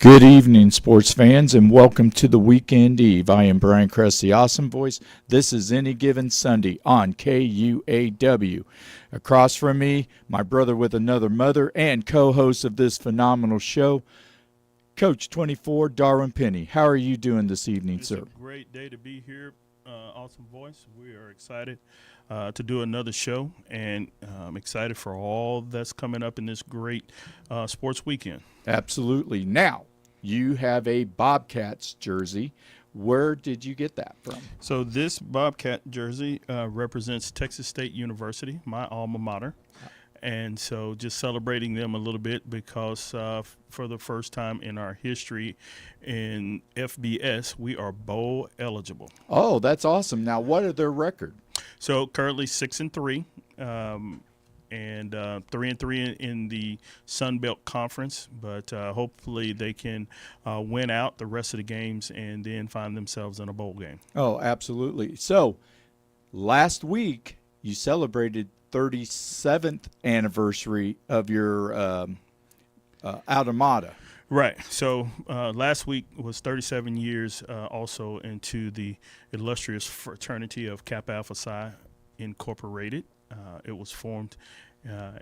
Good evening, sports fans, and welcome to the Weekend Eve. I am Brian Kress, the Awesome Voice. This is Any Given Sunday on KUAW. Across from me, my brother with another mother and co-host of this phenomenal show, Coach 24, Darwin Penny. How are you doing this evening, sir? It's a great day to be here, Awesome Voice. We are excited to do another show, and I'm excited for all that's coming up in this great sports weekend. Absolutely. Now, you have a Bobcats jersey. Where did you get that from? So this Bobcat jersey represents Texas State University, my alma mater. And so just celebrating them a little bit because for the first time in our history in FBS, we are bowl eligible. Oh, that's awesome. Now, what are their record? So currently 6-3, and 3-3 in the Sun Belt Conference. But hopefully they can win out the rest of the games and then find themselves in a bowl game. Oh, absolutely. So last week you celebrated 37th anniversary of your alma mater. Right. So last week was 37 years also into the illustrious fraternity of Kappa Alpha Psi Incorporated. It was formed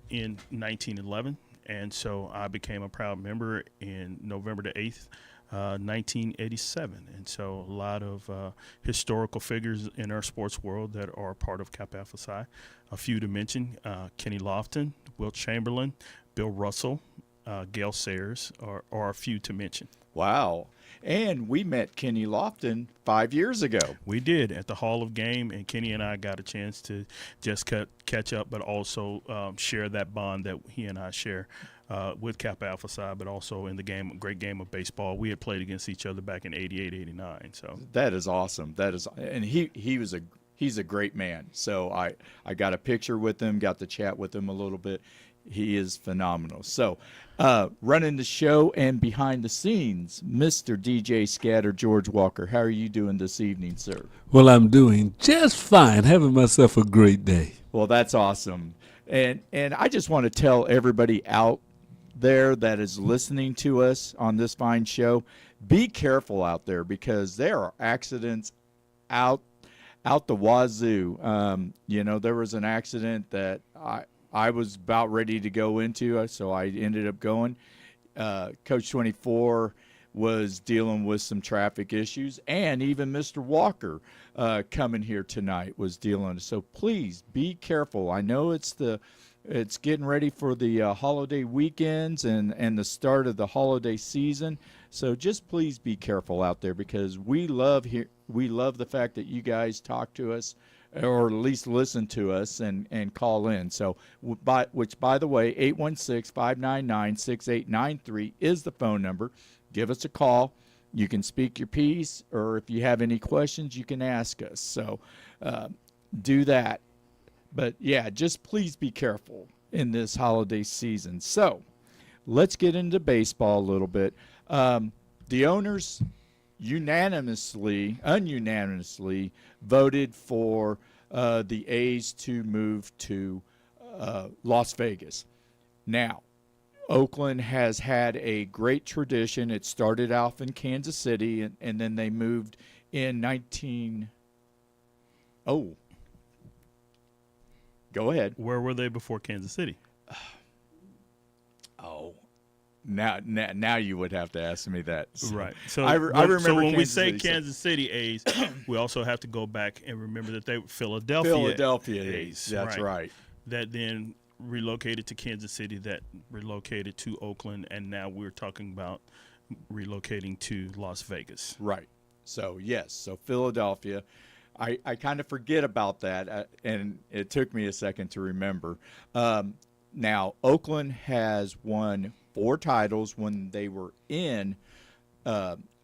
in 1911, and so I became a proud member in November the 8th, 1987. And so a lot of historical figures in our sports world that are part of Kappa Alpha Psi. A few to mention, Kenny Lofton, Wilt Chamberlain, Bill Russell, Gail Sayers are a few to mention. Wow. And we met Kenny Lofton 5 years ago. We did at the Hall of Game, and Kenny and I got a chance to just catch up, but also share that bond that he and I share with Kappa Alpha Psi, but also in the great game of baseball. We had played against each other back in 88, 89. So that is awesome. And he's a great man. So I got a picture with him, got to chat with him a little bit. He is phenomenal. So, running the show and behind the scenes, Mr. DJ Scatter, George Walker. How are you doing this evening, sir? Well, I'm doing just fine, having myself a great day. Well, that's awesome. And I just want to tell everybody out there that is listening to us on this fine show, be careful out there because there are accidents out the wazoo. There was an accident that I was about ready to go into, so I ended up going. Coach 24 was dealing with some traffic issues, and even Mr. Walker coming here tonight was dealing. So please be careful. I know it's getting ready for the holiday weekends and the start of the holiday season. So just please be careful out there because we love the fact that you guys talk to us, or at least listen to us and call in. So, by the way, 816-599-6893 is the phone number. Give us a call. You can speak your piece, or if you have any questions, you can ask us. So, do that. But, yeah, just please be careful in this holiday season. So, let's get into baseball a little bit. The owners unanimously voted for the A's to move to Las Vegas. Now, Oakland has had a great tradition. It started off in Kansas City, and then they moved in Go ahead. Where were they before Kansas City? Now you would have to ask me that. Right. So I remember. So when we say City, Kansas City A's, we also have to go back and remember that they were Philadelphia A's. That's right. That then relocated to Kansas City, that relocated to Oakland, and now we're talking about relocating to Las Vegas. Right. So, yes. So, Philadelphia. I kind of forget about that, and it took me a second to remember. Now, Oakland has won 4 titles when they were in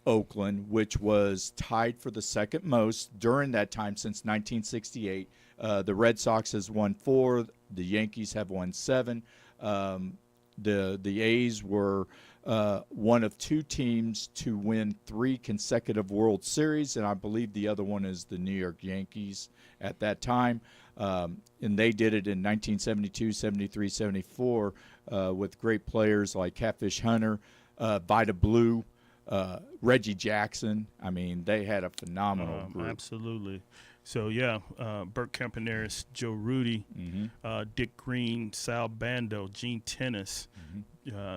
Oakland, which was tied for the second most during that time since 1968. The Red Sox has won 4. The Yankees have won 7. The A's were one of 2 teams to win 3 consecutive World Series, and I believe the other one is the New York Yankees at that time. And they did it in 1972, 73, 74 with great players like Catfish Hunter, Vita Blue, Reggie Jackson. I mean, they had a phenomenal group. Absolutely. So yeah, Burt Campaneris, Joe Rudy, Dick Green, Sal Bando, Gene Tennis,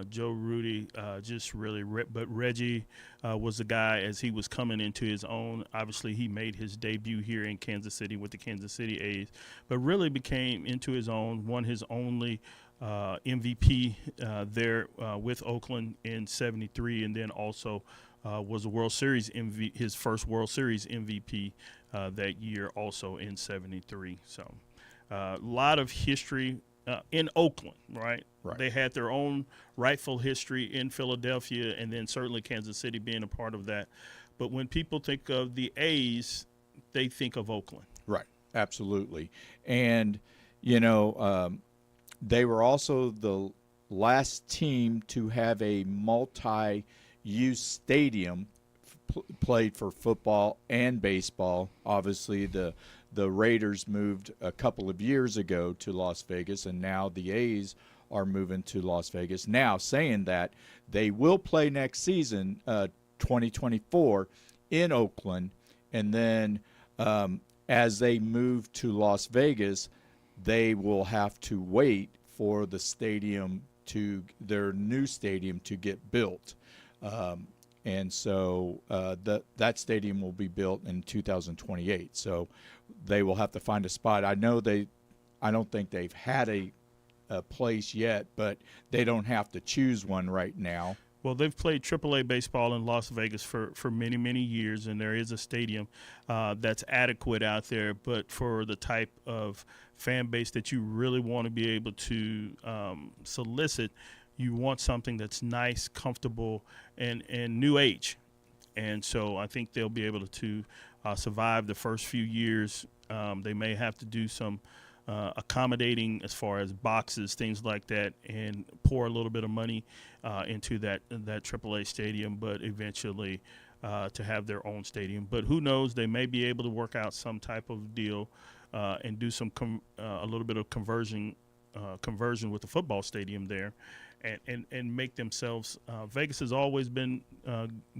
Joe Rudy, just really. But Reggie was the guy as he was coming into his own. Obviously, he made his debut here in Kansas City with the Kansas City A's, but really became into his own. Won his only MVP there with Oakland in '73, and then also was a World Series his first World Series MVP that year, also in '73. So, a lot of history in Oakland, right? Right. They had their own rightful history in Philadelphia, and then certainly Kansas City being a part of that. But when people think of the A's, they think of Oakland. Right. Absolutely. And, they were also the last team to have a multi-use stadium played for football and baseball. Obviously, the Raiders moved a couple of years ago to Las Vegas, and now the A's are moving to Las Vegas. Now, saying that, they will play next season, 2024, in Oakland, and then as they move to Las Vegas, they will have to wait for the stadium their new stadium to get built. And so that stadium will be built in 2028. So they will have to find a spot. I don't think they've had a place yet, but they don't have to choose one right now. Well, they've played AAA baseball in Las Vegas for many, many years, and there is a stadium that's adequate out there. But for the type of fan base that you really want to be able to solicit, you want something that's nice, comfortable, and new age. And so I think they'll be able to survive the first few years. They may have to do some accommodating as far as boxes, things like that, and pour a little bit of money into that AAA stadium, but eventually to have their own stadium. But who knows? They may be able to work out some type of deal and do some a little bit of conversion with the football stadium there, and make themselves. Vegas has always been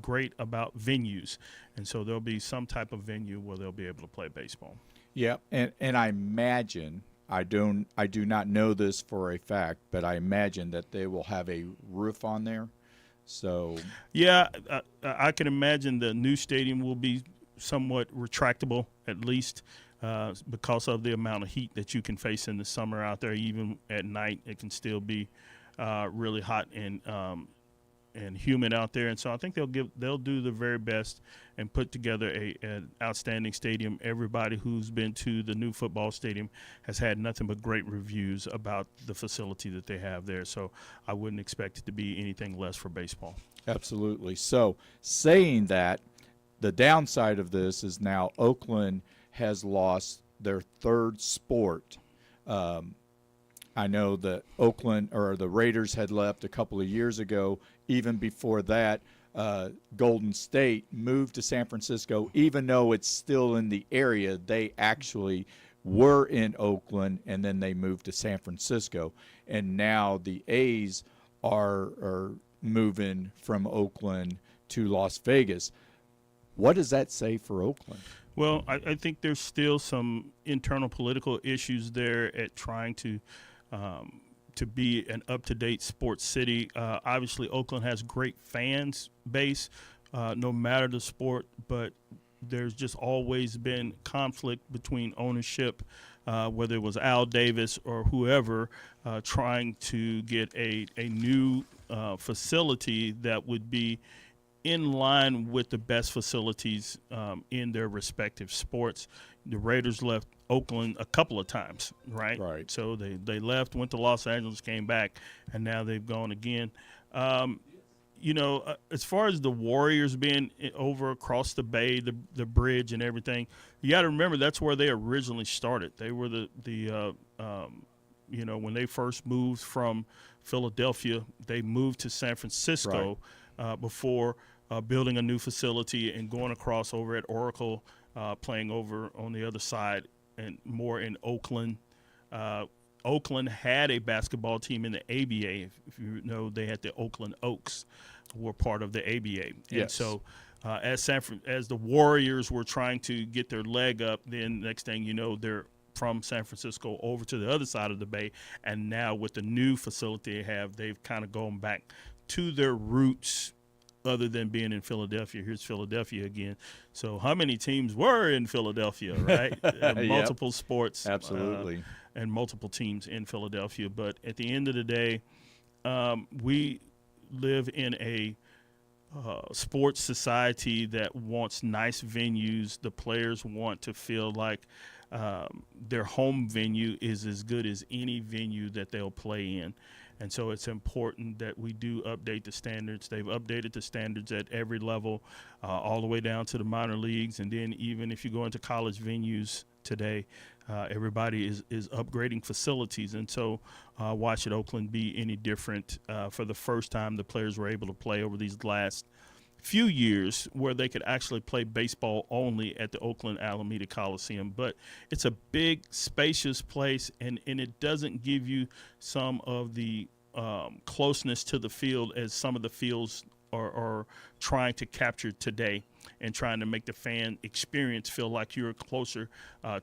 great about venues, and so there'll be some type of venue where they'll be able to play baseball. Yeah, and I imagine, I do not know this for a fact, but I imagine that they will have a roof on there. So yeah, I can imagine the new stadium will be somewhat retractable, at least because of the amount of heat that you can face in the summer out there. Even at night, it can still be really hot and humid out there, and so I think they'll do the very best and put together an outstanding stadium. Everybody who's been to the new football stadium has had nothing but great reviews about the facility that they have there, so I wouldn't expect it to be anything less for baseball. Absolutely. So saying that, the downside of this is now Oakland has lost their third sport. I know that Oakland or the Raiders had left a couple of years ago. Even before that, Golden State moved to San Francisco. Even though it's still in the area, they actually were in Oakland, and then they moved to San Francisco. And now the A's are moving from Oakland to Las Vegas. What does that say for Oakland? Well, I think there's still some internal political issues there at trying to be an up-to-date sports city. Obviously, Oakland has great fans base, no matter the sport, but there's just always been conflict between ownership, whether it was Al Davis or whoever, trying to get a new facility that would be in line with the best facilities in their respective sports. The Raiders left Oakland a couple of times, right? Right. So they left, went to Los Angeles, came back, and now they've gone again. As far as the Warriors being over across the bay, the bridge and everything, you got to remember that's where they originally started. They were when they first moved from Philadelphia, they moved to San Francisco before building a new facility and going across over at Oracle, playing over on the other side and more in Oakland. Oakland had a basketball team in the ABA. If you know, they had the Oakland Oaks, who were part of the ABA. And Yes. so as the Warriors were trying to get their leg up, then next thing you know, they're from San Francisco over to the other side of the bay. And now with the new facility they have, they've kind of gone back to their roots other than being in Philadelphia. Here's Philadelphia again. So how many teams were in Philadelphia, right? Multiple sports. Absolutely. And multiple teams in Philadelphia. But at the end of the day, we live in a sports society that wants nice venues. The players want to feel like their home venue is as good as any venue that they'll play in. And so it's important that we do update the standards. They've updated the standards at every level, all the way down to the minor leagues. And then even if you go into college venues today, everybody is upgrading facilities. And so why should Oakland be any different? For the first time, the players were able to play over these last few years where they could actually play baseball only at the Oakland Alameda Coliseum. But it's a big, spacious place, and it doesn't give you some of the closeness to the field as some of the fields are trying to capture today, and trying to make the fan experience feel like you're closer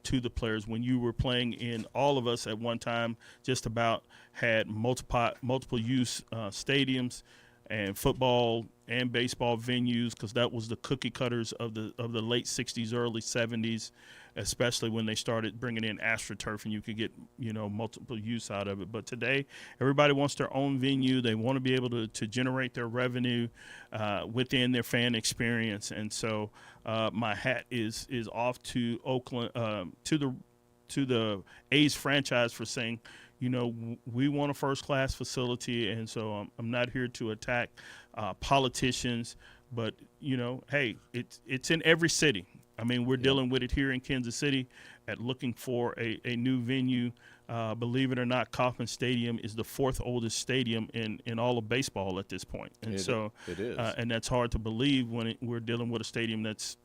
to the players. When you were playing in, all of us at one time just about had multiple use stadiums and football and baseball venues, because that was the cookie cutters of the late 60s, early 70s, especially when they started bringing in AstroTurf and you could get, multiple use out of it. But today, everybody wants their own venue. They want to be able to generate their revenue within their fan experience. And so my hat is off to Oakland, to the A's franchise for saying, we want a first-class facility, and so I'm not here to attack politicians, but, hey, it's in every city. I mean, we're dealing with it here in Kansas City at looking for a new venue. Believe it or not, Kauffman Stadium is the fourth oldest stadium in all of baseball at this point. And it is. And that's hard to believe when we're dealing with a stadium that's,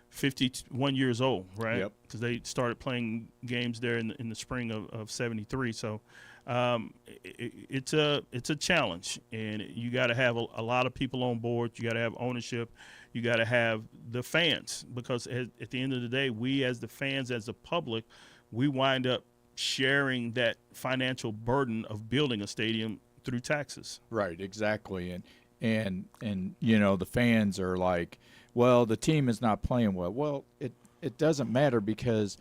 51 years old, right? Yep. Because they started playing games there in the spring of 73. So it's a challenge, and you got to have a lot of people on board. You got to have ownership. You got to have the fans, because at the end of the day, we as the fans, as the public, we wind up sharing that financial burden of building a stadium through taxes. Right, exactly. And the fans are like, well, the team is not playing well. Well, it doesn't matter, because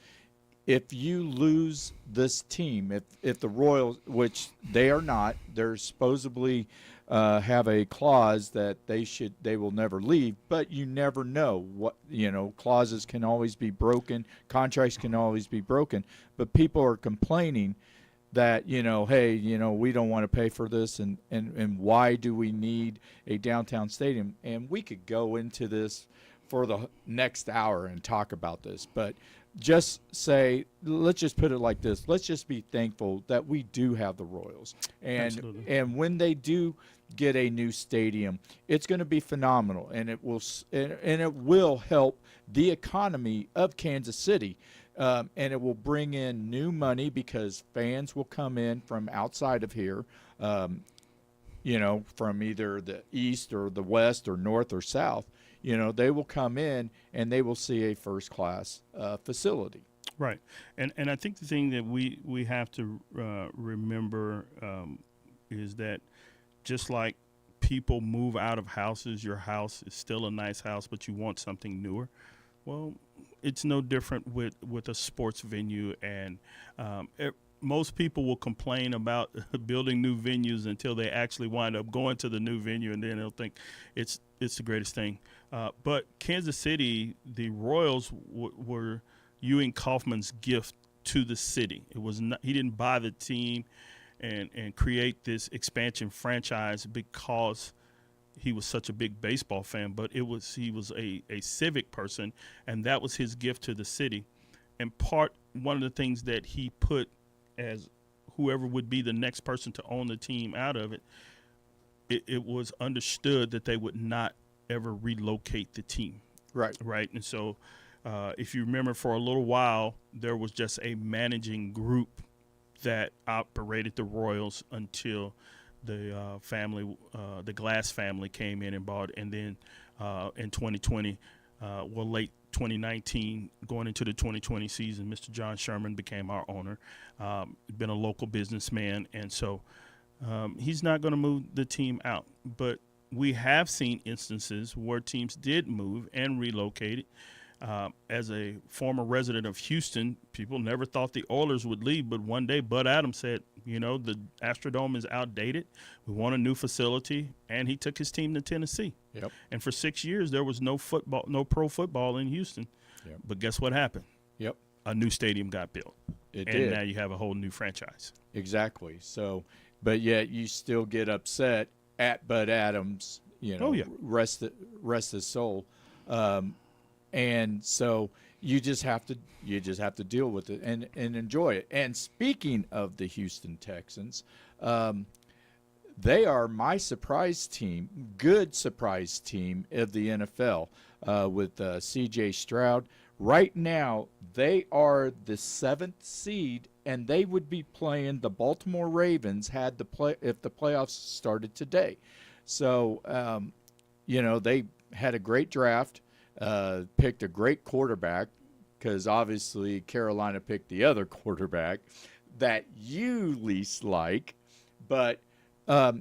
if you lose this team, if the Royals, which they are not, they're supposedly have a clause that they will never leave, but you never know what, clauses can always be broken, contracts can always be broken, but people are complaining that, hey, we don't want to pay for this, and why do we need a downtown stadium? And we could go into this for the next hour and talk about this, but just say, let's just put it like this. Let's just be thankful that we do have the Royals. And when they do get a new stadium, it's going to be phenomenal, and it will help the economy of Kansas City. And it will bring in new money, because fans will come in from outside of here, from either the east or the west or north or south. They will come in and they will see a first-class facility. Right. And I think the thing that we have to remember is that just like people move out of houses, your house is still a nice house, but you want something newer. Well, it's no different with a sports venue, and most people will complain about building new venues until they actually wind up going to the new venue, and then they'll think it's the greatest thing. But Kansas City, the Royals were Ewing Kauffman's gift to the city. It was not, he didn't buy the team and create this expansion franchise because he was such a big baseball fan, but he was a civic person, and that was his gift to the city. And one of the things that he put as whoever would be the next person to own the team out of it, it was understood that they would not ever relocate the team. Right. Right. And so If you remember, for a little while, there was just a managing group that operated the Royals until the the Glass family came in and bought. And then in 2020, late 2019, going into the 2020 season, Mr. John Sherman became our owner. Been a local businessman, and so he's not going to move the team out. But we have seen instances where teams did move and relocated. As a former resident of Houston, people never thought the Oilers would leave, but one day Bud Adams said, the Astrodome is outdated. We want a new facility, and he took his team to Tennessee. Yep. And for 6 years, there was no pro football in Houston. Yep. But guess what happened? Yep. A new stadium got built. It and did. now you have a whole new franchise. Exactly. So, but yet you still get upset at Bud Adams, Oh, yeah. rest his soul. And so you just have to deal with it and enjoy it. And speaking of the Houston Texans, they are my surprise team, good surprise team of the NFL with C.J. Stroud. Right now, they are the 7th seed, and they would be playing the Baltimore Ravens if the playoffs started today. So, they had a great draft. Picked a great quarterback, because obviously Carolina picked the other quarterback that you least like, but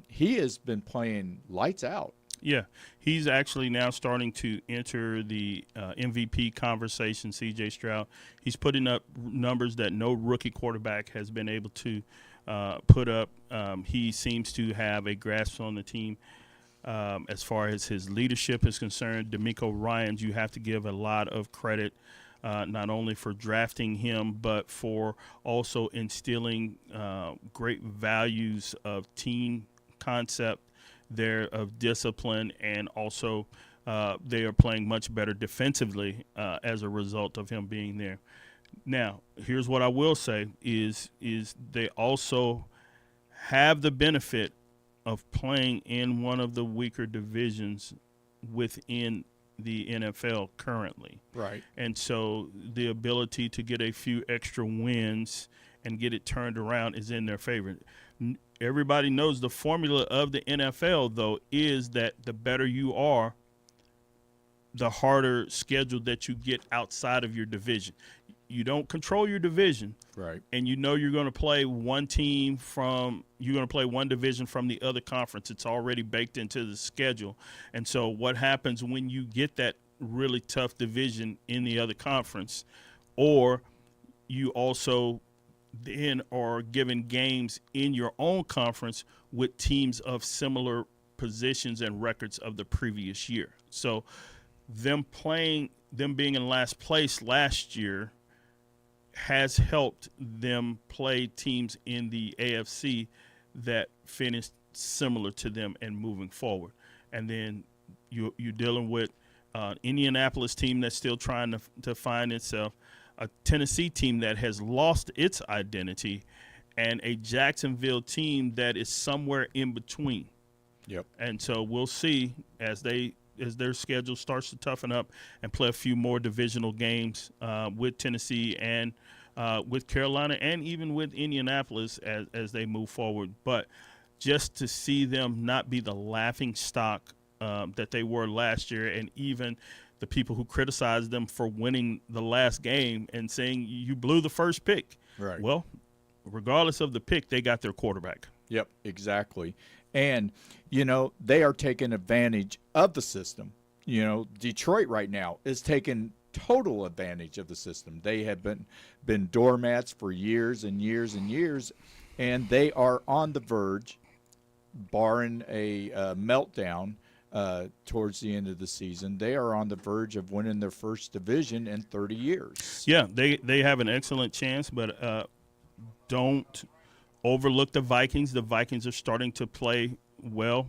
he has been playing lights out. Yeah, he's actually now starting to enter the MVP conversation, C.J. Stroud. He's putting up numbers that no rookie quarterback has been able to put up. He seems to have a grasp on the team. As far as his leadership is concerned, D'Amico Ryans, you have to give a lot of credit, not only for drafting him, but for also instilling great values of team concept there, of discipline, and also they are playing much better defensively as a result of him being there. Now, here's what I will say is they also have the benefit of playing in one of the weaker divisions within the NFL currently. Right. And so the ability to get a few extra wins and get it turned around is in their favor. Everybody knows the formula of the NFL, though, is that the better you are, the harder schedule that you get outside of your division. You don't control your division, Right. and you're going to play one division from the other conference. It's already baked into the schedule. And so what happens when you get that really tough division in the other conference, or you also then are given games in your own conference with teams of similar positions and records of the previous year. So them being in last place last year has helped them play teams in the AFC that finished similar to them and moving forward. And then you're dealing with an Indianapolis team that's still trying to find itself, a Tennessee team that has lost its identity, and a Jacksonville team that is somewhere in between. Yep. And so we'll see as their schedule starts to toughen up and play a few more divisional games with Tennessee and with Carolina and even with Indianapolis as they move forward. But just to see them not be the laughing stock that they were last year, and even the people who criticized them for winning the last game and saying you blew the first pick. Right. Well, regardless of the pick, they got their quarterback. Yep, exactly. And, they are taking advantage of the system. Detroit right now is taking total advantage of the system. They have been doormats for years and years and years, and they are on the verge, barring a meltdown towards the end of the season, they are on the verge of winning their first division in 30 years. Yeah, they have an excellent chance, but don't overlook the Vikings. The Vikings are starting to play well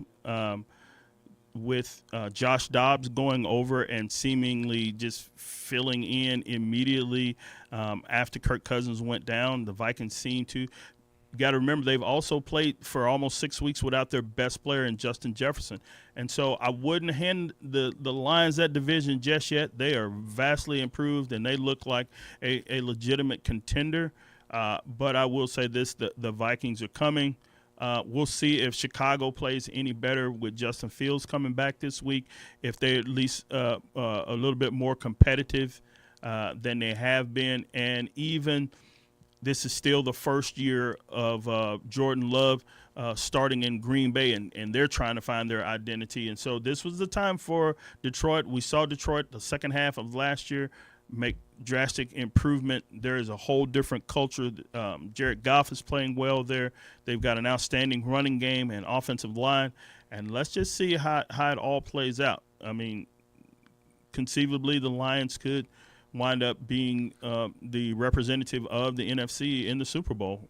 with Josh Dobbs going over and seemingly just filling in immediately after Kirk Cousins went down. The Vikings seem to. you got to remember they've also played for almost 6 weeks without their best player in Justin Jefferson. And so I wouldn't hand the Lions that division just yet. They are vastly improved, and they look like a legitimate contender. But I will say this, the Vikings are coming. We'll see if Chicago plays any better with Justin Fields coming back this week, if they're at least a little bit more competitive than they have been. And even this is still the first year of Jordan Love starting in Green Bay, and they're trying to find their identity. And so this was the time for Detroit. We saw Detroit the second half of last year make drastic improvement. There is a whole different culture. Jared Goff is playing well there. They've got an outstanding running game and offensive line. And let's just see how it all plays out. I mean, conceivably the Lions could wind up being the representative of the NFC in the Super Bowl.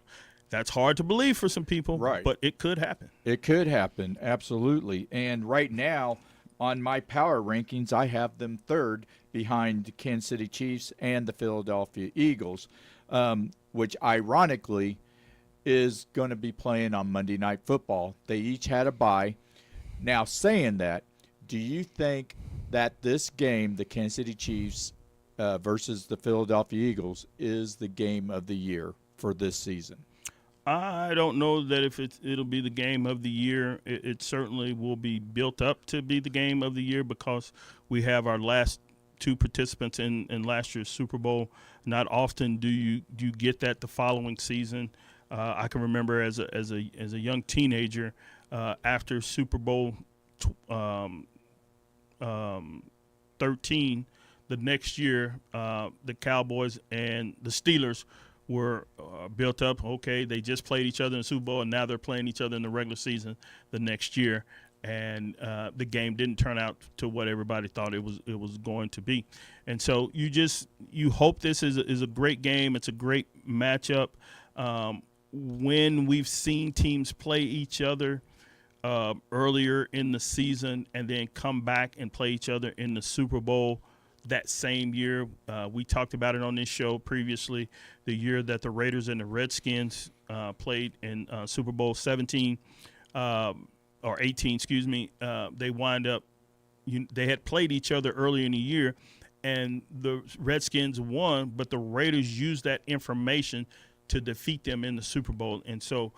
That's hard to believe for some people, right? But it could happen. It could happen, absolutely. And right now, on my power rankings, I have them third behind the Kansas City Chiefs and the Philadelphia Eagles, which ironically is going to be playing on Monday Night Football. They each had a bye. Now, saying that, do you think that this game, the Kansas City Chiefs versus the Philadelphia Eagles, is the game of the year for this season? I don't know that if it'll be the game of the year. It certainly will be built up to be the game of the year because we have our last two participants in last year's Super Bowl. Not often do you get that the following season. I can remember as a young teenager after Super Bowl 13, the next year the Cowboys and the Steelers were built up. Okay, they just played each other in the Super Bowl, and now they're playing each other in the regular season the next year. And the game didn't turn out to what everybody thought it was going to be. And so you hope this is a great game. It's a great matchup. When we've seen teams play each other earlier in the season and then come back and play each other in the Super Bowl that same year, we talked about it on this show previously, the year that the Raiders and the Redskins played in Super Bowl 17 or 18, excuse me. They wind up, they had played each other earlier in the year, and the Redskins won, but the Raiders used that information to defeat them in the Super Bowl. And so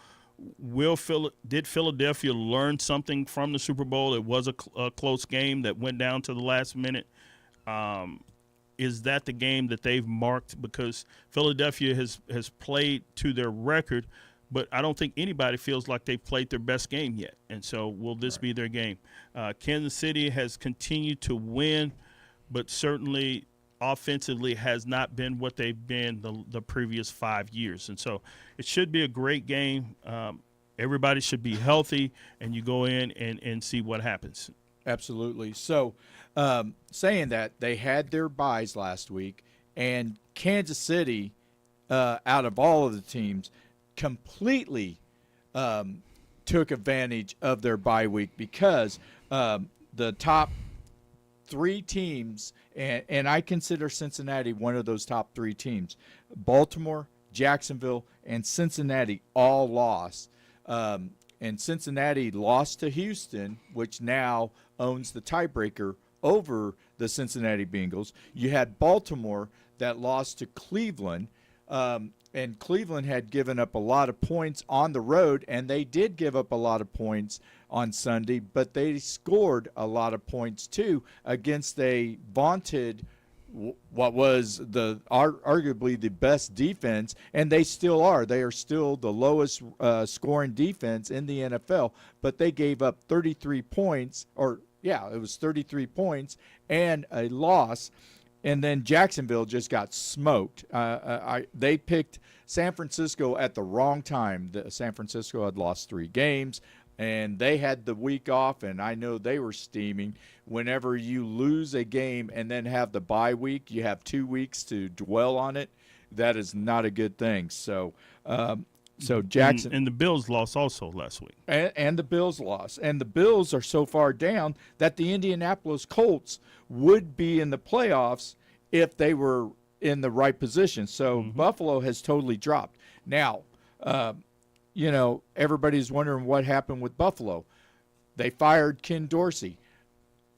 did Philadelphia learn something from the Super Bowl? It was a close game that went down to the last minute. Is that the game that they've marked? Because Philadelphia has played to their record, but I don't think anybody feels like they've played their best game yet. And so will this be their game? Kansas City has continued to win, but certainly offensively has not been what they've been the previous 5 years. And so it should be a great game. Everybody should be healthy, and you go in and see what happens. Absolutely. So saying that, they had their byes last week, and Kansas City, out of all of the teams, completely took advantage of their bye week because the top three teams, and I consider Cincinnati one of those top three teams, Baltimore, Jacksonville, and Cincinnati all lost. And Cincinnati lost to Houston, which now owns the tiebreaker over the Cincinnati Bengals. You had Baltimore that lost to Cleveland, and Cleveland had given up a lot of points on the road, and they did give up a lot of points on Sunday, but they scored a lot of points too against a vaunted, what was arguably the best defense, and they still are. They are still the lowest scoring defense in the NFL, but they gave up 33 points, it was 33 points and a loss. And then Jacksonville just got smoked. They picked San Francisco at the wrong time. San Francisco had lost 3 games, and they had the week off, and I know they were steaming. Whenever you lose a game and then have the bye week, you have 2 weeks to dwell on it. That is not a good thing. So Jackson and the Bills lost also last week, and the Bills lost, and the Bills are so far down that the Indianapolis Colts would be in the playoffs if they were in the right position. So Buffalo has totally dropped. Now, everybody's wondering what happened with Buffalo. They fired Ken Dorsey.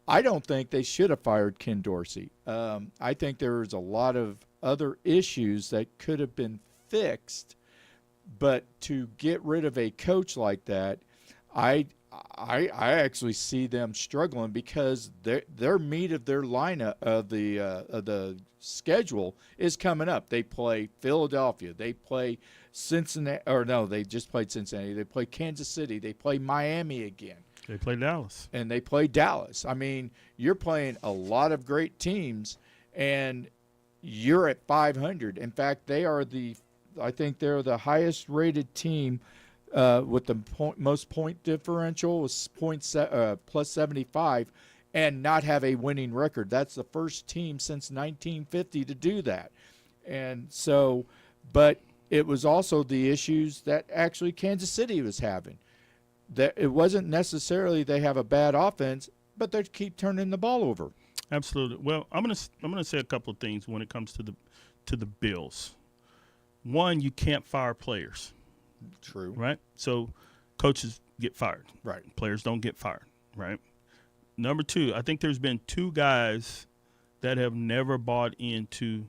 I don't think they should have fired Ken Dorsey. I think there's a lot of other issues that could have been fixed, but to get rid of a coach like that, I actually see them struggling because their meat of their lineup of the schedule is coming up. They play Philadelphia. They play Cincinnati. Or no, they just played Cincinnati. They play Kansas City. They play Miami again. They play Dallas. And they play Dallas. I mean, you're playing a lot of great teams, and you're at 500. In fact, I think they're the highest rated team with the most point differential was plus 75, and not have a winning record. That's the first team since 1950 to do that. And so, but it was also the issues that actually Kansas City was having. That it wasn't necessarily they have a bad offense, but they keep turning the ball over. Absolutely. Well, I'm gonna say a couple of things when it comes to the Bills. One, you can't fire players. True. Right? So coaches get fired. Right. Players don't get fired. Right? Number two, I think there's been two guys that have never bought into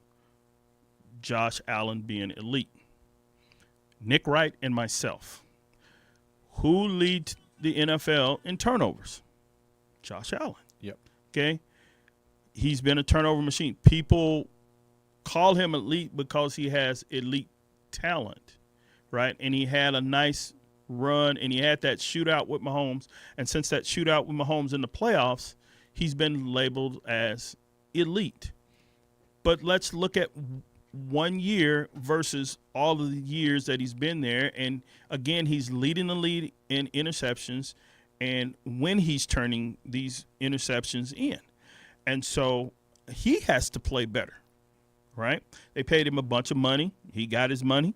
Josh Allen being elite. Nick Wright and myself. Who leads the NFL in turnovers? Josh Allen. Yep. Okay? He's been a turnover machine. People call him elite because he has elite talent, right? And he had a nice run, and he had that shootout with Mahomes. And since that shootout with Mahomes in the playoffs, he's been labeled as elite. But let's look at 1 year versus all of the years that he's been there. And again, he's leading the lead in interceptions and when he's turning these interceptions in. And so he has to play better, right? They paid him a bunch of money. He got his money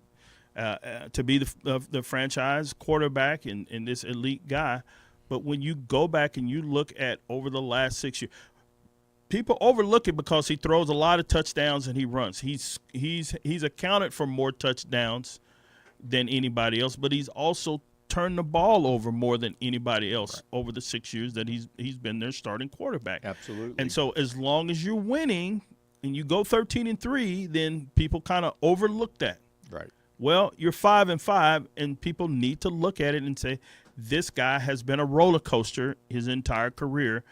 to be the franchise quarterback and this elite guy. But when you go back and you look at over the last 6 years, people overlook it because he throws a lot of touchdowns and he runs. He's accounted for more touchdowns than anybody else, but he's also turned the ball over more than anybody else over the 6 years that he's been their starting quarterback. Absolutely. And so as long as you're winning and you go 13-3, then people kind of overlook that. Right. Well, you're 5-5, and people need to look at it and say, this guy has been a roller coaster his entire career.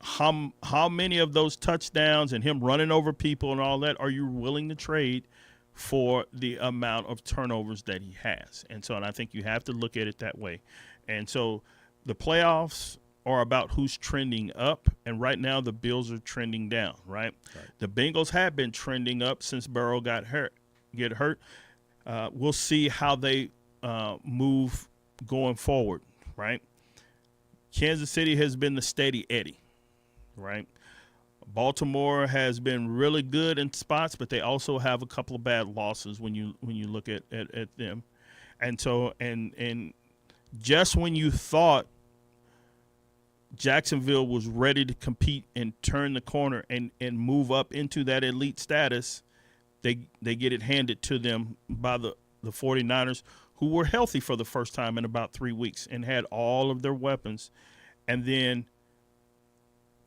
How many of those touchdowns and him running over people and all that are you willing to trade for the amount of turnovers that he has? And I think you have to look at it that way. And so the playoffs are about who's trending up, and right now the Bills are trending down, right? The Bengals have been trending up since Burrow get hurt. We'll see how they move going forward, right? Kansas City has been the steady Eddie. Right, Baltimore has been really good in spots, but they also have a couple of bad losses when you look at them, and so and just when you thought Jacksonville was ready to compete and turn the corner and move up into that elite status, they get it handed to them by the 49ers, who were healthy for the first time in about 3 weeks and had all of their weapons, and then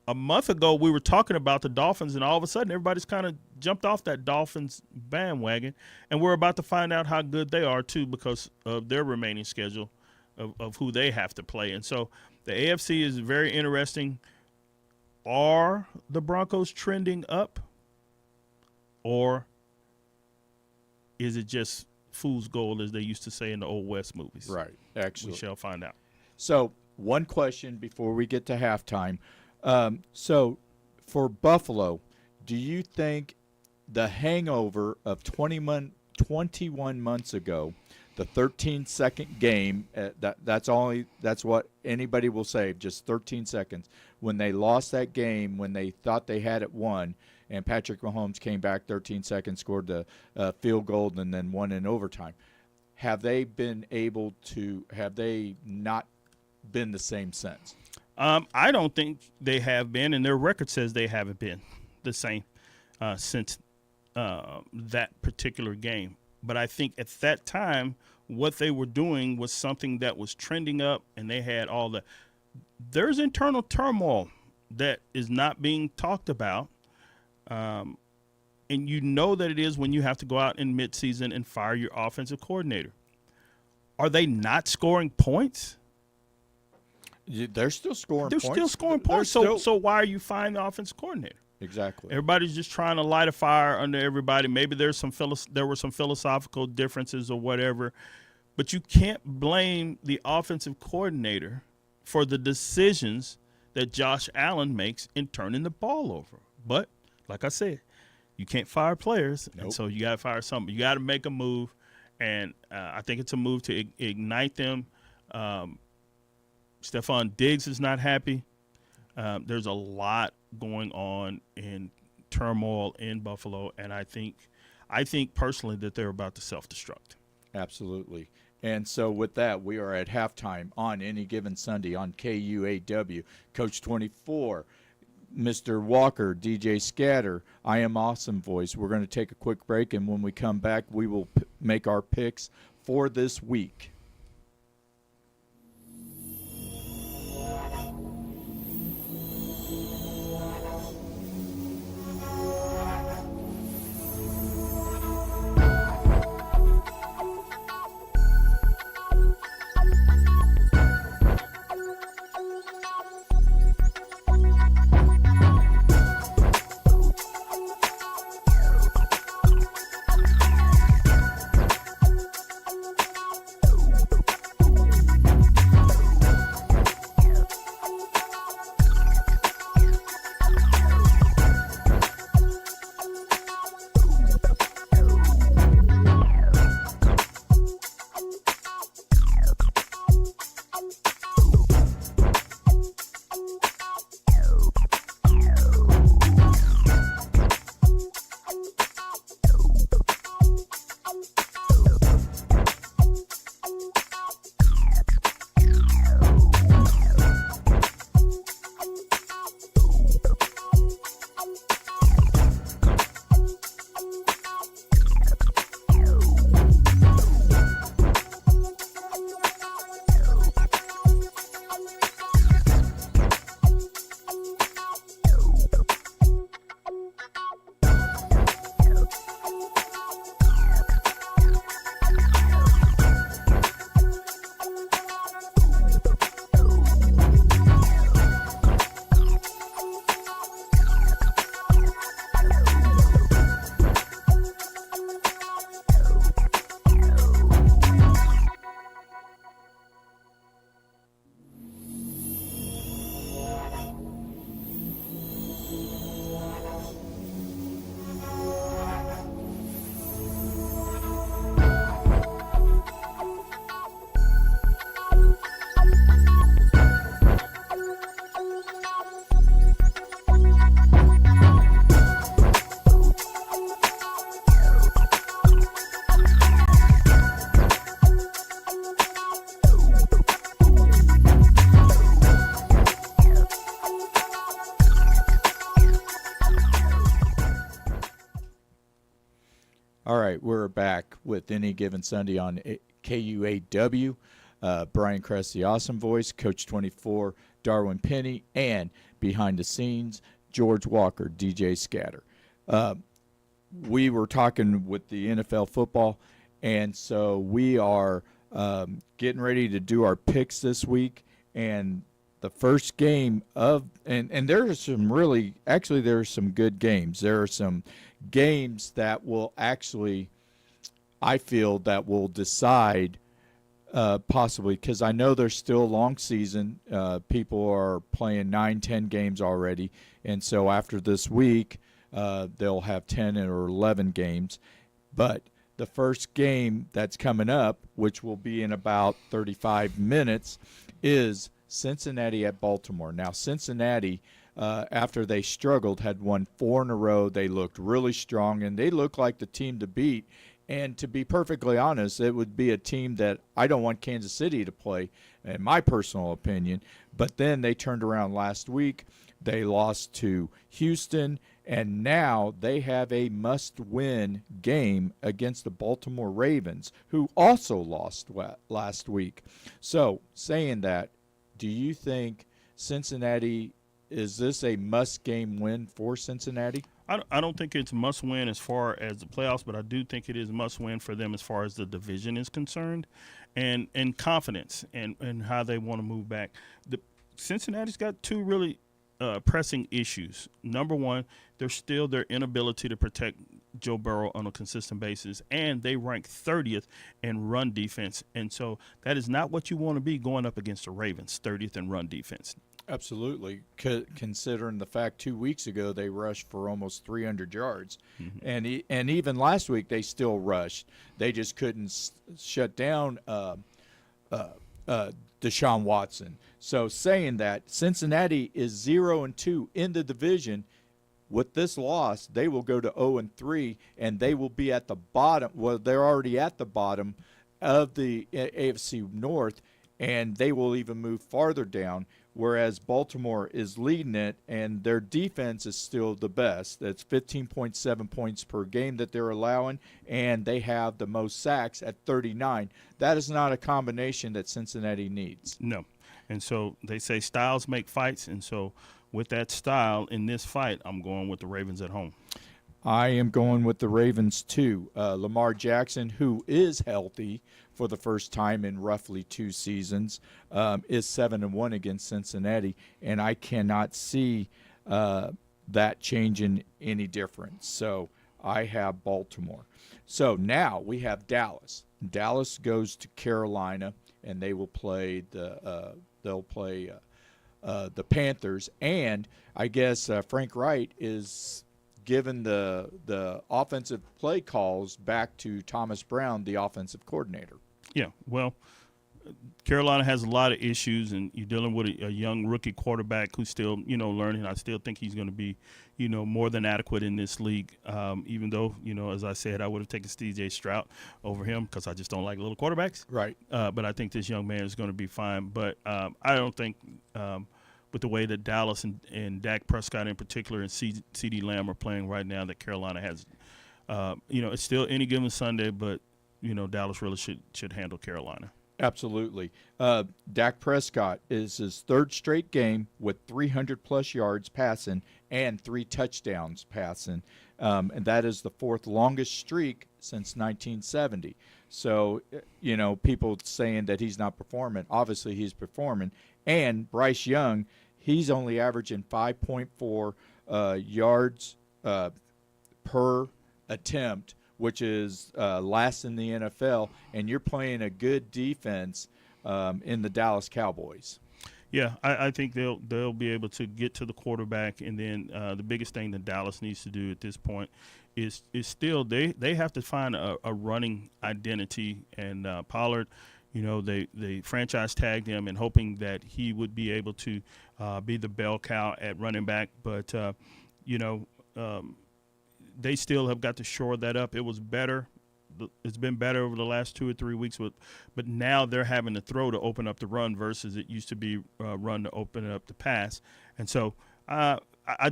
a month ago, we were talking about the Dolphins, and all of a sudden, everybody's kind of jumped off that Dolphins bandwagon, and we're about to find out how good they are, too, because of their remaining schedule of who they have to play. And so the AFC is very interesting. Are the Broncos trending up, or is it just fool's gold, as they used to say in the Old West movies? Right, actually. We shall find out. So one question before we get to halftime. So for Buffalo, do you think the hangover of 21 months ago, the 13-second game, that's what anybody will say, just 13 seconds, when they lost that game, when they thought they had it won, and Patrick Mahomes came back 13 seconds, scored the field goal, and then won in overtime. Have they not been the same since? I don't think they have been, and their record says they haven't been the same since that particular game. But I think at that time, what they were doing was something that was trending up, and they had all the. There's internal turmoil that is not being talked about, and you know that it is when you have to go out in midseason and fire your offensive coordinator. Are they not scoring points? They're still scoring They're points. still scoring They're points. So why are you firing the offensive coordinator? Exactly. Everybody's just trying to light a fire under everybody. Maybe there were some philosophical differences or whatever, but you can't blame the offensive coordinator for the decisions that Josh Allen makes in turning the ball over. But like I said, you can't fire players, Nope. and so you got to fire somebody. You got to make a move, and I think it's a move to ignite them. Stephon Diggs is not happy. There's a lot going on in turmoil in Buffalo, and I think personally that they're about to self-destruct. Absolutely. And so with that, we are at halftime on Any Given Sunday on KUAW. Coach 24, Mr. Walker, DJ Scatter, I Am Awesome Voice. We're going to take a quick break, and when we come back, we will make our picks for this week. All right, we're back with Any Given Sunday on KUAW. Brian Kress, the Awesome Voice, Coach 24, Darwin Penny, and behind the scenes, George Walker, DJ Scatter. We were talking with the NFL football, and so we are getting ready to do our picks this week. And the first game of and there are some really actually there are some good games. There are some games that will actually, I feel, that will decide possibly, because I know there's still a long season. People are playing 9-10 games already, and so after this week they'll have 10 or 11 games. But the first game that's coming up, which will be in about 35 minutes, is Cincinnati at Baltimore. Now, Cincinnati, after they struggled, had won 4 in a row. They looked really strong, and they look like the team to beat. And to be perfectly honest, it would be a team that I don't want Kansas City to play, in my personal opinion. But then they turned around last week. They lost to Houston, And now they have a must-win game against the Baltimore Ravens, who also lost last week. So, saying that, do you think Cincinnati, is this a must-game win for Cincinnati? I don't think it's must win as far as the playoffs, but I do think it is must win for them as far as the division is concerned, and confidence and how they want to move back. The Cincinnati's got two really pressing issues. Number one, there's still their inability to protect Joe Burrow on a consistent basis, and they rank 30th in run defense, and so that is not what you want to be going up against the Ravens, 30th in run defense. Absolutely, considering the fact 2 weeks ago they rushed for almost 300 yards, and even last week they still rushed. They just couldn't shut down Deshaun Watson. So saying that, Cincinnati is 0-2 in the division. With this loss, they will go to 0-3, and they will be at the bottom. Well, they're already at the bottom of the AFC North, and they will even move farther down, whereas Baltimore is leading it, and their defense is still the best. That's 15.7 points per game that they're allowing, and they have the most sacks at 39. That is not a combination that Cincinnati needs. No. And so they say styles make fights, and so with that style in this fight, I'm going with the Ravens at home. I am going with the Ravens too. Lamar Jackson, who is healthy for the first time in roughly 2 seasons, is 7-1 against Cincinnati, and I cannot see that changing any difference. So I have Baltimore. So now we have Dallas. Dallas goes to Carolina, and they will play the Panthers, and I guess Frank Wright is given the offensive play calls back to Thomas Brown, the offensive coordinator. Yeah, well, Carolina has a lot of issues, and you're dealing with a young rookie quarterback who's still, learning. I still think he's going to be, more than adequate in this league, even though, as I said, I would have taken C.J. Stroud over him because I just don't like little quarterbacks. Right. But I think this young man is going to be fine. But I don't think with the way that Dallas and Dak Prescott in particular and C.D. Lamb are playing right now that Carolina has, it's still any given Sunday, but, Dallas really should handle Carolina. Absolutely. Dak Prescott is his 3rd straight game with 300-plus yards passing and 3 touchdowns passing, and that is the 4th longest streak since 1970. So, people saying that he's not performing, obviously he's performing. And Bryce Young, he's only averaging 5.4 yards per attempt, which is last in the NFL, and you're playing a good defense in the Dallas Cowboys. Yeah, I think they'll be able to get to the quarterback, and then the biggest thing that Dallas needs to do at this point is still they have to find a running identity, and Pollard, they franchise tagged him and hoping that he would be able to be the bell cow at running back, but they still have got to shore that up. It was better. It's been better over the last 2 or 3 weeks, but now they're having to throw to open up the run versus it used to be run to open up the pass. And so I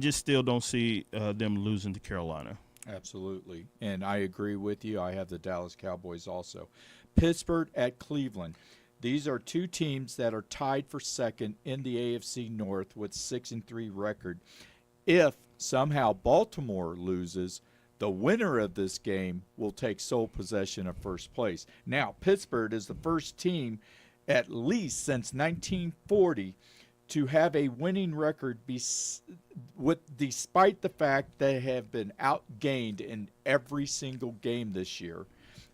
just still don't see them losing to Carolina. Absolutely. And I agree with you. I have the Dallas Cowboys also. Pittsburgh at Cleveland. These are 2 teams that are tied for second in the AFC North with 6-3 record. If somehow Baltimore loses, the winner of this game will take sole possession of first place. Now, Pittsburgh is the first team, at least since 1940, to have a winning record despite the fact they have been outgained in every single game this year.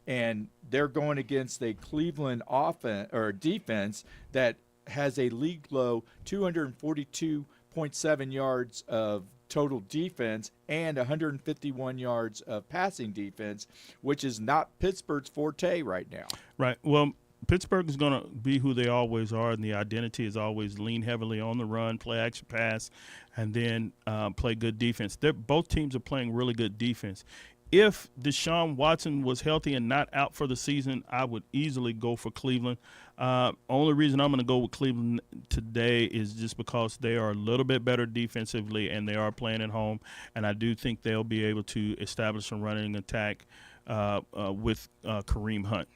And they're going against a Cleveland offense or defense that has a league low 242.7 yards of total defense and 151 yards of passing defense, which is not Pittsburgh's forte right now. Right. Well, Pittsburgh is going to be who they always are, and the identity is always lean heavily on the run, play action pass, and then play good defense. Both teams are playing really good defense. if Deshaun Watson was healthy and not out for the season, I would easily go for Cleveland. Only reason I'm going to go with Cleveland today is just because they are a little bit better defensively and they are playing at home, and I do think they'll be able to establish a running attack with Kareem Hunt.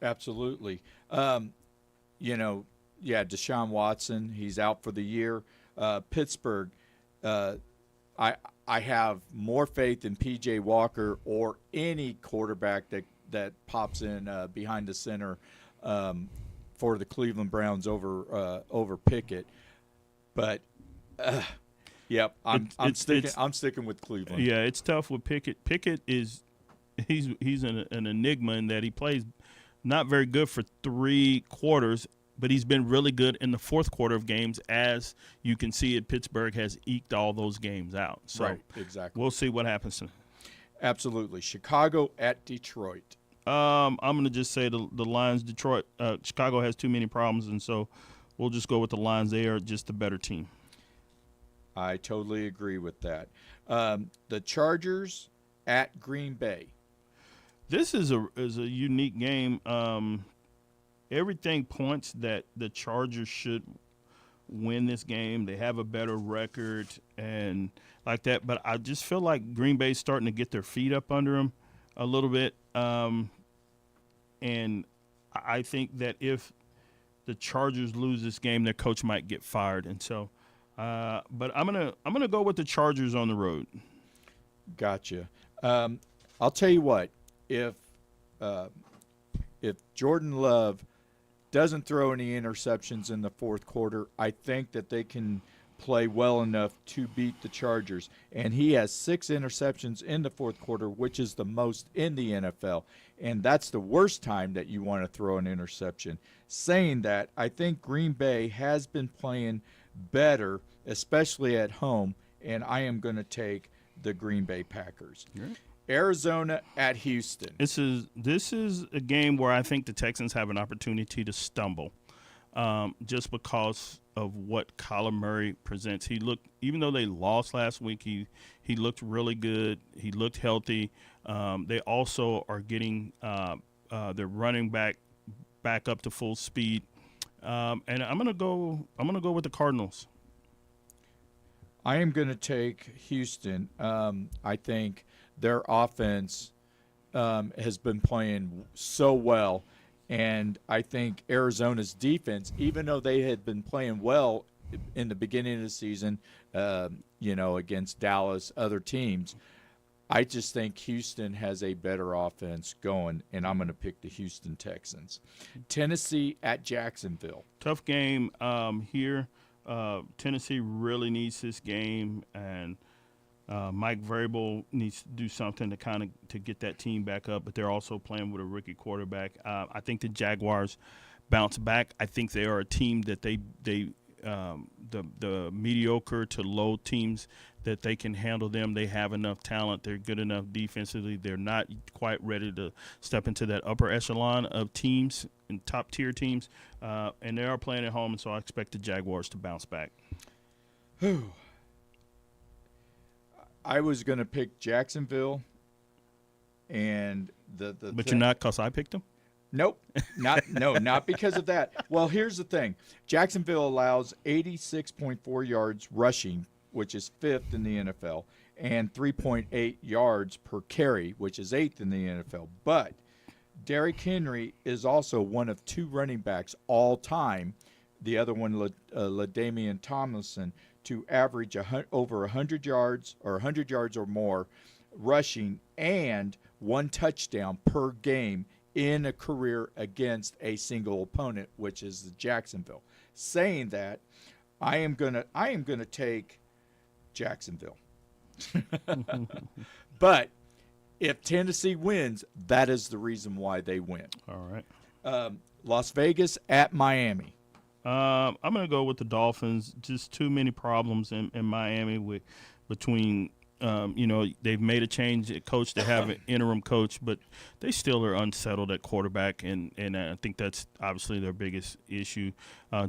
Absolutely. Deshaun Watson, he's out for the year. Pittsburgh, I have more faith in P.J. Walker or any quarterback that pops in behind the center for the Cleveland Browns over Pickett. But yep, I'm sticking with Cleveland. Yeah, it's tough with Pickett. Pickett is he's an enigma in that he plays not very good for 3 quarters, but he's been really good in the fourth quarter of games. As you can see it, Pittsburgh has eked all those games out. So right, exactly. We'll see what happens. Absolutely. Chicago at Detroit. I'm going to just say the Lions. Chicago has too many problems, and so we'll just go with the Lions. They are just a better team. I totally agree with that. The Chargers at Green Bay. This is a unique game. Everything points that the Chargers should win this game. They have a better record and like that, but I just feel like Green Bay's starting to get their feet up under them a little bit. And I think that if the Chargers lose this game, their coach might get fired. And so, but I'm gonna go with the Chargers on the road. Gotcha. I'll tell you what. If Jordan Love doesn't throw any interceptions in the fourth quarter, I think that they can play well enough to beat the Chargers. And he has 6 interceptions in the fourth quarter, which is the most in the NFL. And that's the worst time that you want to throw an interception. Saying that, I think Green Bay has been playing better, especially at home, and I am going to take the Green Bay Packers. Right. Arizona at Houston. This is a game where I think the Texans have an opportunity to stumble, just because of what Kyler Murray presents. He looked, even though they lost last week, he looked really good. He looked healthy. They also are getting their running back up to full speed, and I'm gonna go with the Cardinals. I am going to take Houston. I think their offense has been playing so well, and I think Arizona's defense, even though they had been playing well in the beginning of the season, against Dallas, other teams, I just think Houston has a better offense going, and I'm going to pick the Houston Texans. Tennessee at Jacksonville. Tough game here. Tennessee really needs this game, and Mike Vrabel needs to do something to get that team back up. But they're also playing with a rookie quarterback. I think the Jaguars bounce back. I think they are a team that the mediocre to low teams, that they can handle them. They have enough talent. They're good enough defensively. They're not quite ready to step into that upper echelon of teams and top tier teams. And they are playing at home, and so I expect the Jaguars to bounce back. I was going to pick Jacksonville, and but you're not, because I picked them? Nope, not because of that. Well, here's the thing. Jacksonville allows 86.4 yards rushing, which is 5th in the NFL, and 3.8 yards per carry, which is 8th in the NFL. But Derrick Henry is also one of 2 running backs all time, the other one, LaDainian Tomlinson, to average over 100 yards or 100 yards or more rushing and 1 touchdown per game in a career against a single opponent, which is the Jacksonville. Saying that, I am gonna take Jacksonville. But if Tennessee wins, that is the reason why they win. All right. Las Vegas at Miami. I'm going to go with the Dolphins. Just too many problems in Miami between They've made a change at coach. They have an interim coach, but they still are unsettled at quarterback, and I think that's obviously their biggest issue.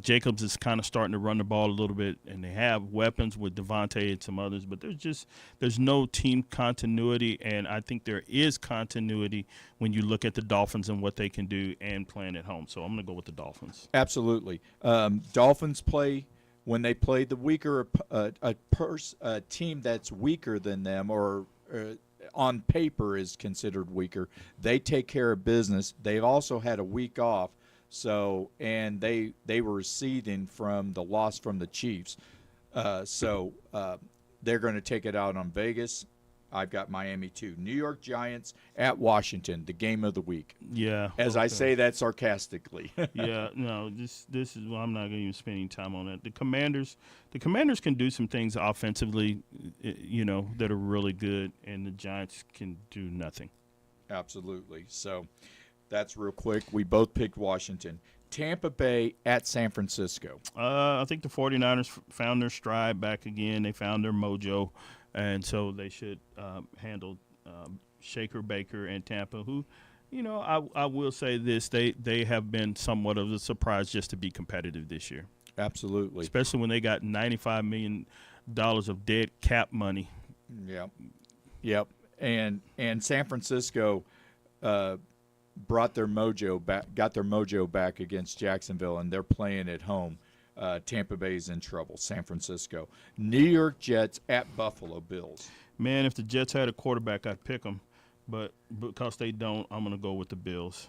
Jacobs is kind of starting to run the ball a little bit, and they have weapons with Devontae and some others, but there's no team continuity, and I think there is continuity when you look at the Dolphins and what they can do and playing at home. So I'm going to go with the Dolphins. Absolutely. Dolphins play when they play the weaker a team that's weaker than them, or on paper is considered weaker. They take care of business. They've also had a week off, and they were seething from the loss from the Chiefs. They're going to take it out on Vegas. I've got Miami too. New York Giants at Washington, the game of the week. Yeah. As I say that sarcastically. Yeah, no, this is I'm not going to even spend any time on that. The Commanders can do some things offensively, that are really good, and the Giants can do nothing. Absolutely. So that's real quick. We both picked Washington. Tampa Bay at San Francisco. I think the 49ers found their stride back again. They found their mojo, and so they should handle Shaker, Baker, and Tampa, who, I will say this, they have been somewhat of a surprise just to be competitive this year. Absolutely. Especially when they got $95 million of dead cap money. Yep. And San Francisco got their mojo back against Jacksonville, and they're playing at home. Tampa Bay's in trouble. San Francisco. New York Jets at Buffalo Bills. Man, if the Jets had a quarterback, I'd pick them. But because they don't, I'm going to go with the Bills.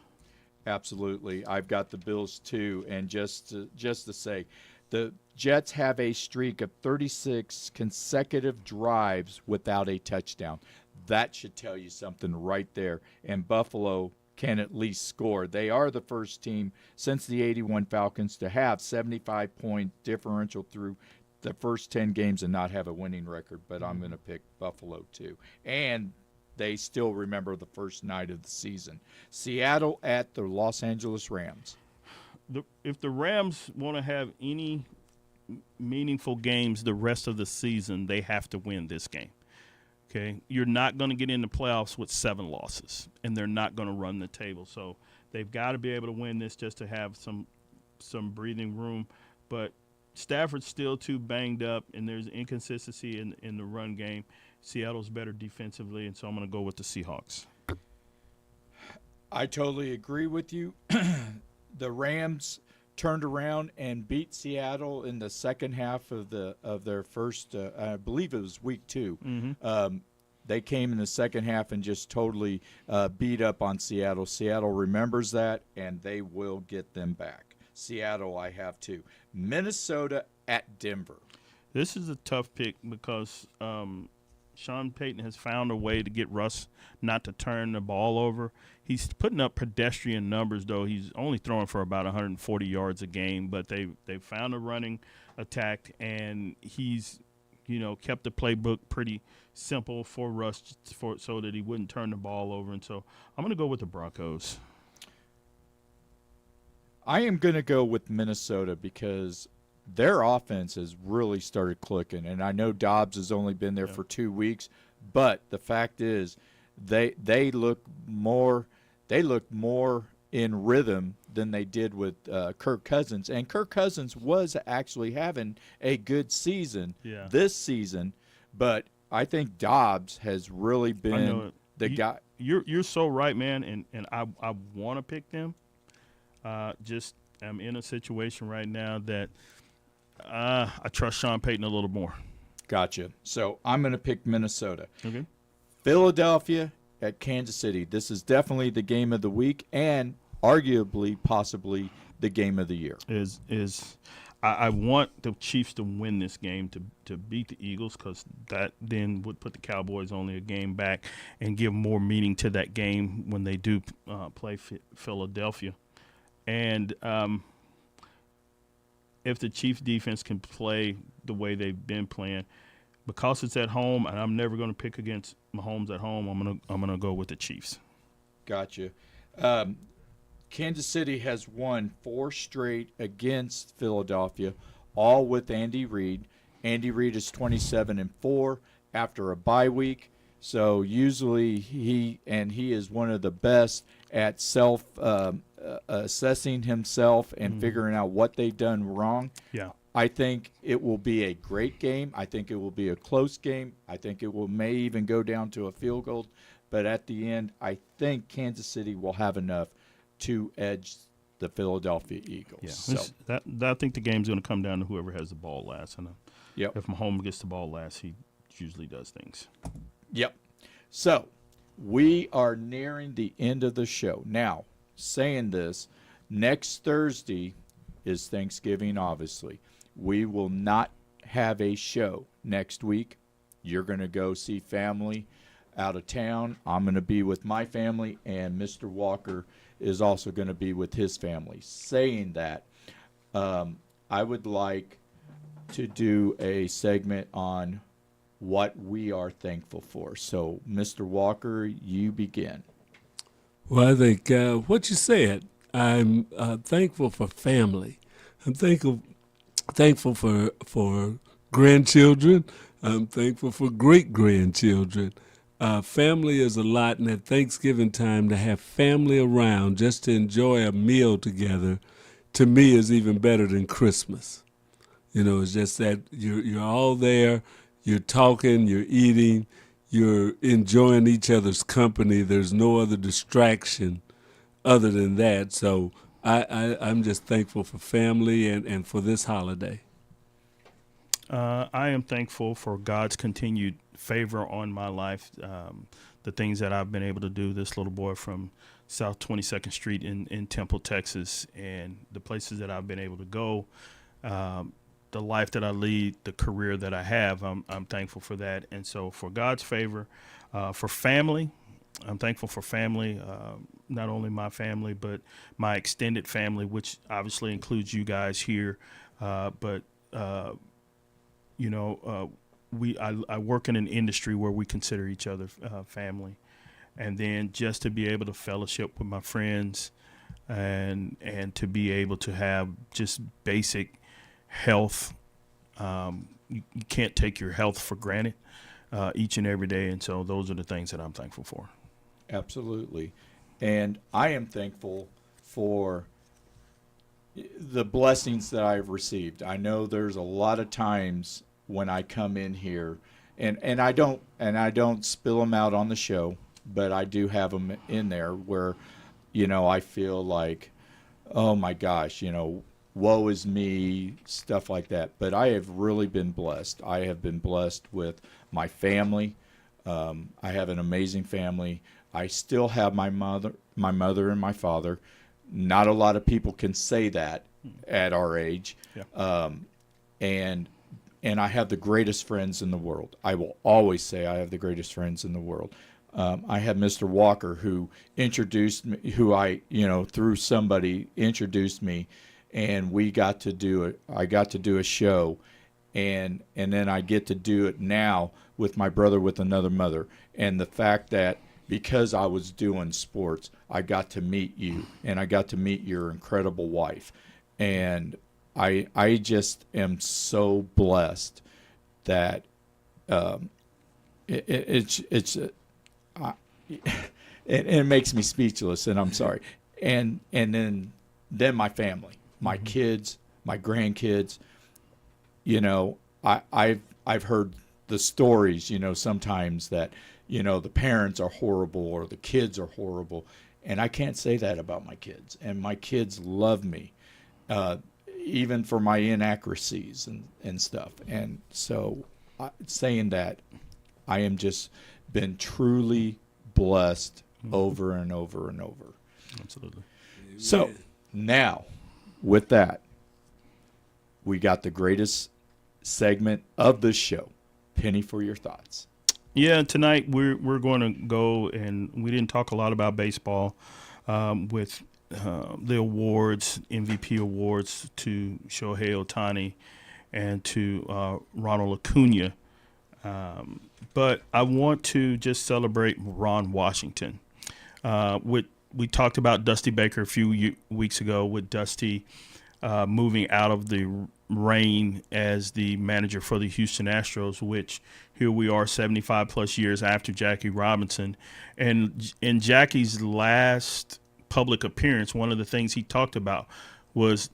Absolutely. I've got the Bills too. And just to say, the Jets have a streak of 36 consecutive drives without a touchdown. That should tell you something right there. And Buffalo can at least score. They are the first team since the 81 Falcons to have 75-point differential through the first 10 games and not have a winning record, but I'm going to pick Buffalo too. And they still remember the first night of the season. Seattle at the Los Angeles Rams. If the Rams want to have any meaningful games the rest of the season, they have to win this game. Okay, you're not going to get in the playoffs with 7 losses, and they're not going to run the table. So they've got to be able to win this just to have some breathing room. But Stafford's still too banged up, and there's inconsistency in the run game. Seattle's better defensively, and so I'm going to go with the Seahawks. I totally agree with you. The Rams turned around and beat Seattle in the second half of their first, I believe it was week 2. Mm-hmm. They came in the second half and just totally beat up on Seattle. Seattle remembers that, and they will get them back. Seattle, I have too. Minnesota at Denver. This is a tough pick because Sean Payton has found a way to get Russ not to turn the ball over. He's putting up pedestrian numbers, though. He's only throwing for about 140 yards a game, but they found a running attack, and he's kept the playbook pretty simple for Russ so that he wouldn't turn the ball over. And so I'm going to go with the Broncos. I am going to go with Minnesota because their offense has really started clicking, and I know Dobbs has only been there for 2 weeks, but the fact is they look more in rhythm than they did with Kirk Cousins, and Kirk Cousins was actually having a good season this season, but I think Dobbs has really been the guy. You're so right, man, and I want to pick them. Just I'm in a situation right now that I trust Sean Payton a little more. Gotcha. So I'm going to pick Minnesota. Okay. Philadelphia at Kansas City. This is definitely the game of the week and arguably, possibly the game of the year. I want the Chiefs to win this game to beat the Eagles because that then would put the Cowboys only a game back and give more meaning to that game when they do play Philadelphia. And if the Chiefs defense can play the way they've been playing, because it's at home, and I'm never going to pick against Mahomes at home, I'm gonna go with the Chiefs. Gotcha. Kansas City has won 4 straight against Philadelphia, all with Andy Reid. Andy Reid is 27-4. after a bye week. So usually he is one of the best at self assessing himself and figuring out what they've done wrong. Yeah. I think it will be a great game. I think it will be a close game. I think it may even go down to a field goal. But at the end, I think Kansas City will have enough to edge the Philadelphia Eagles. Yeah. So, I think the game's going to come down to whoever has the ball last. And yep. if Mahomes gets the ball last, he usually does things. Yep. So we are nearing the end of the show. Now, saying this, next Thursday is Thanksgiving, obviously. We will not have a show next week. You're going to go see family out of town. I'm going to be with my family, and Mr. Walker is also going to be with his family. Saying that, I would like to do a segment on what we are thankful for. So, Mr. Walker, you begin. Well, I think what you said, I'm thankful for family. I'm thankful for grandchildren. I'm thankful for great-grandchildren. Family is a lot, and at Thanksgiving time, to have family around just to enjoy a meal together, to me, is even better than Christmas. You know, it's just that you're all there, you're talking, you're eating, you're enjoying each other's company. There's no other distraction other than that. So I'm just thankful for family and for this holiday. I am thankful for God's continued favor on my life, the things that I've been able to do. This little boy from South 22nd Street in Temple, Texas, and the places that I've been able to go, the life that I lead, the career that I have, I'm thankful for that. And so for God's favor, for family, I'm thankful for family, not only my family, but my extended family, which obviously includes you guys here. But I work in an industry where we consider each other family. And then just to be able to fellowship with my friends and to be able to have just basic health. You can't take your health for granted each and every day. And so those are the things that I'm thankful for. Absolutely. And I am thankful for the blessings that I've received. I know there's a lot of times when I come in here and I don't spill them out on the show, but I do have them in there where, I feel like, oh my gosh, woe is me, stuff like that. But I have really been blessed. I have been blessed with my family. I have an amazing family. I still have my mother and my father. Not a lot of people can say that at our age. Yeah. And I have the greatest friends in the world. I will always say I have the greatest friends in the world. I have Mr. Walker who introduced me, through somebody introduced me, and I got to do a show, and then I get to do it now with my brother with another mother. And the fact that because I was doing sports, I got to meet you, and I got to meet your incredible wife. And I just am so blessed that it makes me speechless, and I'm sorry. And then my family, my kids, my grandkids. I've heard the stories, sometimes that the parents are horrible or the kids are horrible, and I can't say that about my kids. And my kids love me, even for my inaccuracies and stuff. And so, saying that, I am just been truly blessed over and over and over. Absolutely. So now, with that, we got the greatest segment of the show. Penny, for your thoughts. Yeah, tonight we're going to go, and we didn't talk a lot about baseball with the awards, MVP awards to Shohei Ohtani and to Ronald Acuna. But I want to just celebrate Ron Washington. We talked about Dusty Baker a few weeks ago with Dusty moving out of the reign as the manager for the Houston Astros, which here we are 75 plus years after Jackie Robinson. And in Jackie's last public appearance, one of the things he talked about was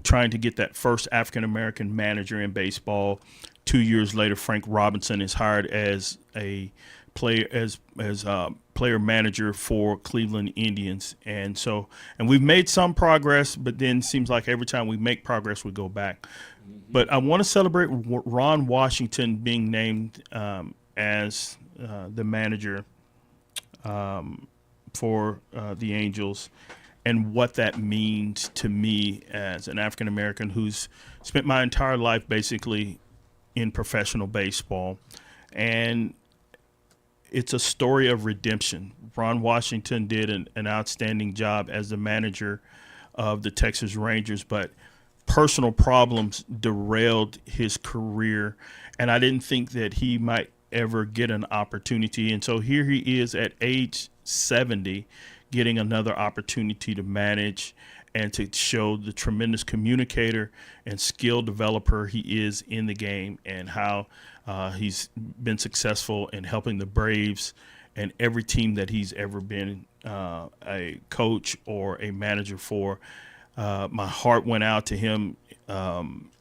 trying to get that first African-American manager in baseball. 2 years later, Frank Robinson is hired as a player manager for Cleveland Indians. And we've made some progress, but then it seems like every time we make progress, we go back. But I want to celebrate Ron Washington being named as the manager for the Angels, and what that means to me as an African American who's spent my entire life basically in professional baseball. And it's a story of redemption. Ron Washington did an outstanding job as the manager of the Texas Rangers, but personal problems derailed his career, and I didn't think that he might ever get an opportunity. And so here he is at age 70 getting another opportunity to manage and to show the tremendous communicator and skill developer he is in the game, and how he's been successful in helping the Braves and every team that he's ever been a coach or a manager for. My heart went out to him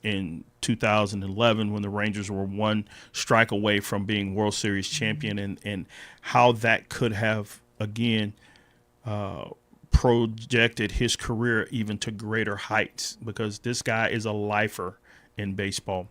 in 2011 when the Rangers were one strike away from being World Series champion, and how that could have, again, projected his career even to greater heights, because this guy is a lifer in baseball.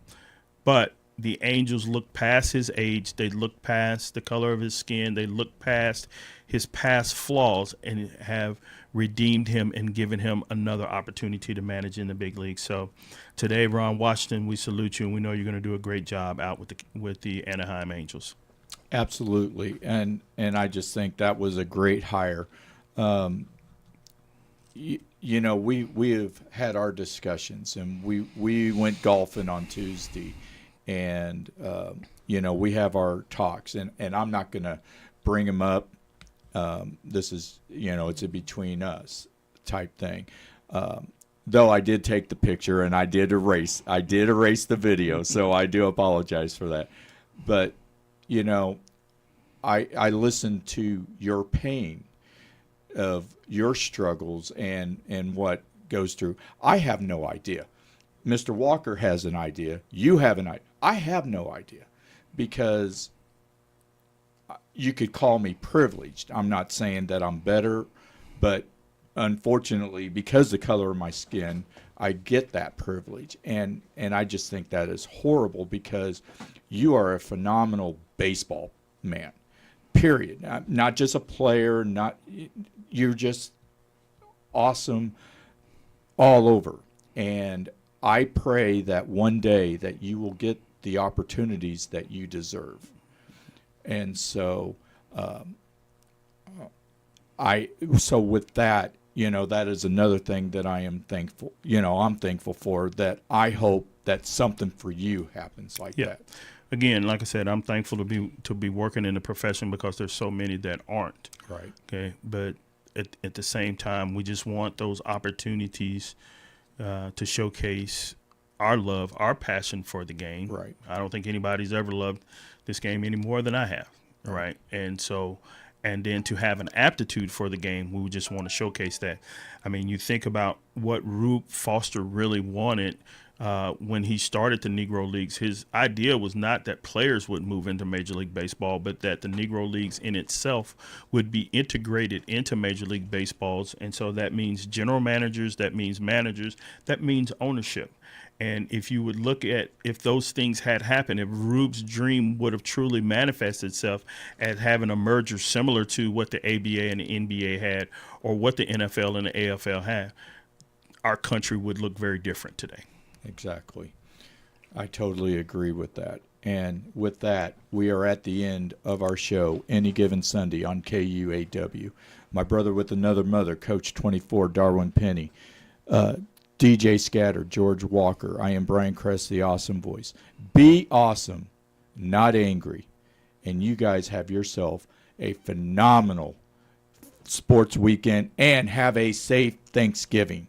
But the Angels look past his age. They look past the color of his skin. They look past his past flaws and have redeemed him and given him another opportunity to manage in the big leagues. So today, Ron Washington, we salute you, and we know you're going to do a great job out with the Anaheim Angels. Absolutely, and I just think that was a great hire. You know, we have had our discussions, and we went golfing on Tuesday, and you know, we have our talks, and I'm not going to bring them up. This is, you know, it's a between us type thing. Though I did take the picture and I did erase the video, so I do apologize for that. But, you know, I listened to your pain of your struggles and what goes through. I have no idea. Mr. Walker has an idea. You have an idea. I have no idea, because you could call me privileged. I'm not saying that I'm better, but unfortunately, because the color of my skin, I get that privilege. And I just think that is horrible, because you are a phenomenal baseball man, period. Not just a player, you're just awesome all over. And I pray that one day that you will get the opportunities that you deserve. And so, so with that, you know, that is another thing that I am thankful. You know, I'm thankful for that. I hope that something for you happens like that. Again, like I said, I'm thankful to be working in the profession, because there's so many that aren't. Right. Okay, but at the same time, we just want those opportunities to showcase our love, our passion for the game. Right. I don't think anybody's ever loved this game any more than I have. Right. And so, and then to have an aptitude for the game, we would just want to showcase that. I mean, you think about what Rube Foster really wanted when he started the Negro Leagues. His idea was not that players would move into Major League Baseball, but that the Negro Leagues in itself would be integrated into Major League Baseballs. And so that means general managers, that means managers, that means ownership. And if you would look at if those things had happened, if Rube's dream would have truly manifested itself as having a merger similar to what the ABA and the NBA had, or what the NFL and the AFL had, our country would look very different today. Exactly. I totally agree with that. And with that, we are at the end of our show, Any Given Sunday on KUAW. My brother with another mother, Coach 24, Darwin Penny. DJ Scatter, George Walker. I am Brian Kress, the Awesome Voice. Be awesome, not angry. And you guys have yourself a phenomenal sports weekend, and have a safe Thanksgiving.